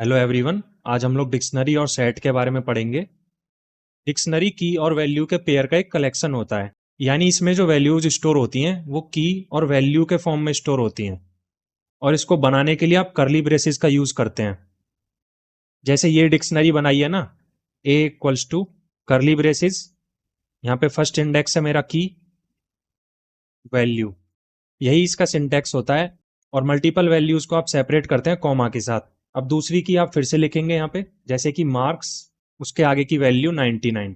Hello everyone. आज हम लोग डिक्शनरी और सेट के बारे में पढ़ेंगे। डिक्शनरी की और वैल्यू के पेयर का एक कलेक्शन होता है, यानी इसमें जो वैल्यूज स्टोर होती हैं वो की और वैल्यू के फॉर्म में स्टोर होती हैं, और इसको बनाने के लिए आप कर्ली ब्रेसेस का यूज करते हैं। जैसे ये डिक्शनरी बनाई है ना, ए इक्वल्स टू कर्ली ब्रेसेस, यहाँ पे फर्स्ट इंडेक्स है मेरा की वैल्यू, यही इसका सिंटैक्स होता है। और मल्टीपल वैल्यूज को आप सेपरेट करते हैं कॉमा के साथ। अब दूसरी की आप फिर से लिखेंगे यहाँ पे, जैसे कि मार्क्स, उसके आगे की वैल्यू 99।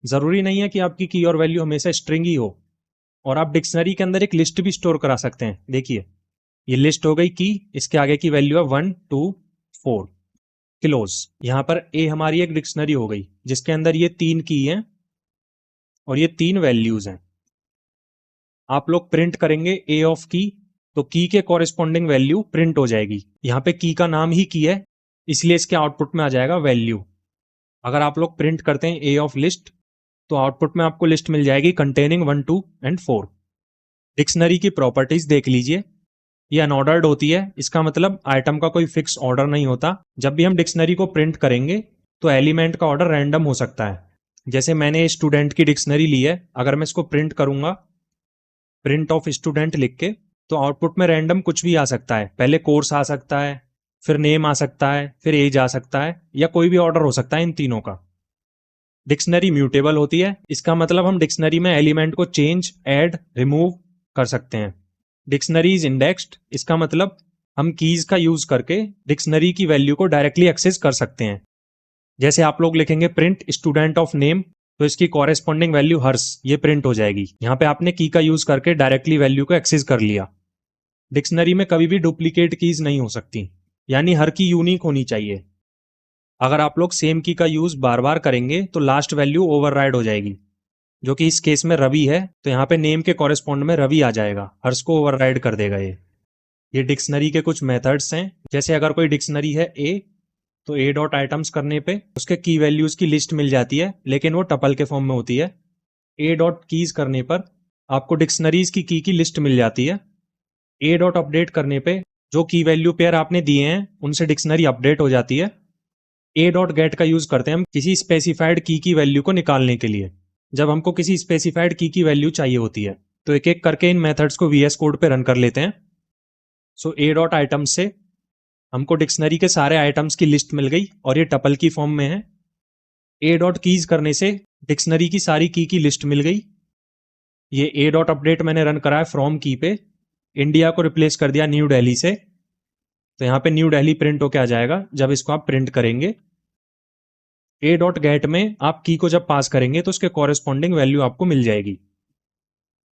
जरूरी नहीं है कि आपकी की और वैल्यू हमेशा स्ट्रिंग ही हो, और आप डिक्शनरी के अंदर एक लिस्ट भी स्टोर करा सकते हैं। देखिए ये लिस्ट हो गई की, इसके आगे की वैल्यू है 1 2 4 क्लोज। यहाँ पर ए हमारी एक डिक्शनरी हो गई जिसके अंदर ये 3 की हैं और ये 3 वैल्यूज हैं। आप लोग प्रिंट करेंगे ए ऑफ की, तो की के कॉरेस्पॉन्डिंग वैल्यू प्रिंट हो जाएगी। यहाँ पे की का नाम ही की है, इसलिए इसके आउटपुट में आ जाएगा वैल्यू। अगर आप लोग प्रिंट करते हैं ए ऑफ लिस्ट, तो आउटपुट में आपको लिस्ट मिल जाएगी कंटेनिंग 1 2 एंड 4। डिक्शनरी की प्रॉपर्टीज देख लीजिए, ये अनऑर्डर्ड होती है, इसका मतलब आइटम का कोई फिक्स ऑर्डर नहीं होता। जब भी हम डिक्शनरी को प्रिंट करेंगे तो एलिमेंट का ऑर्डर रैंडम हो सकता है। जैसे मैंने स्टूडेंट की डिक्शनरी ली है, अगर मैं इसको प्रिंट करूंगा प्रिंट ऑफ स्टूडेंट लिख के, तो आउटपुट में रैंडम कुछ भी आ सकता है। पहले कोर्स आ सकता है, फिर नेम आ सकता है, फिर एज आ सकता है, या कोई भी ऑर्डर हो सकता है इन तीनों का। डिक्शनरी म्यूटेबल होती है, इसका मतलब हम डिक्शनरी में एलिमेंट को चेंज, ऐड, रिमूव कर सकते हैं। डिक्शनरी इज इंडेक्स्ड, इसका मतलब हम कीज का यूज करके डिक्शनरी की वैल्यू को डायरेक्टली एक्सेस कर सकते हैं। जैसे आप लोग लिखेंगे प्रिंट स्टूडेंट ऑफ नेम, तो इसकी कॉरेस्पॉन्डिंग वैल्यू हर्ष ये प्रिंट हो जाएगी। यहां पे आपने की का यूज करके डायरेक्टली वैल्यू को एक्सेस कर लिया। डिक्शनरी में कभी भी डुप्लीकेट कीज नहीं हो सकती, यानी हर की यूनिक होनी चाहिए। अगर आप लोग सेम की का यूज बार बार करेंगे तो लास्ट वैल्यू ओवरराइड हो जाएगी, जो कि इस केस में रवि है, तो यहाँ पे नेम के कॉरेस्पॉन्ड में रवि आ जाएगा, हर्ष को ओवरराइड कर देगा ये डिक्शनरी के कुछ मेथड्स हैं। जैसे अगर कोई डिक्शनरी है ए, तो ए डॉट आइटम्स करने पे उसके की वैल्यूज की लिस्ट मिल जाती है, लेकिन वो टपल के फॉर्म में होती है। ए डॉट कीज करने पर आपको डिक्शनरीज की लिस्ट मिल जाती है। ए डॉट अपडेट करने पे जो की वैल्यू पेयर आपने दिए हैं उनसे डिक्शनरी अपडेट हो जाती है। ए डॉट गेट का यूज करते हैं हम किसी स्पेसिफाइड की वैल्यू को निकालने के लिए, जब हमको किसी स्पेसिफाइड की वैल्यू चाहिए होती है। तो एक एक करके इन मेथड्स को वीएस कोड पे रन कर लेते हैं। सो ए डॉट आइटम से हमको डिक्शनरी के सारे आइटम्स की लिस्ट मिल गई और ये टपल की फॉर्म में है। ए डॉट कीज करने से डिक्शनरी की सारी की लिस्ट मिल गई। ये ए डॉट अपडेट मैंने रन करा है फ्रॉम की पे, इंडिया को रिप्लेस कर दिया न्यू दिल्ली से, तो यहाँ पे न्यू दिल्ली प्रिंट होके आ जाएगा जब इसको आप प्रिंट करेंगे। ए डॉट गेट में आप की को जब पास करेंगे तो उसके कॉरेस्पॉन्डिंग वैल्यू आपको मिल जाएगी।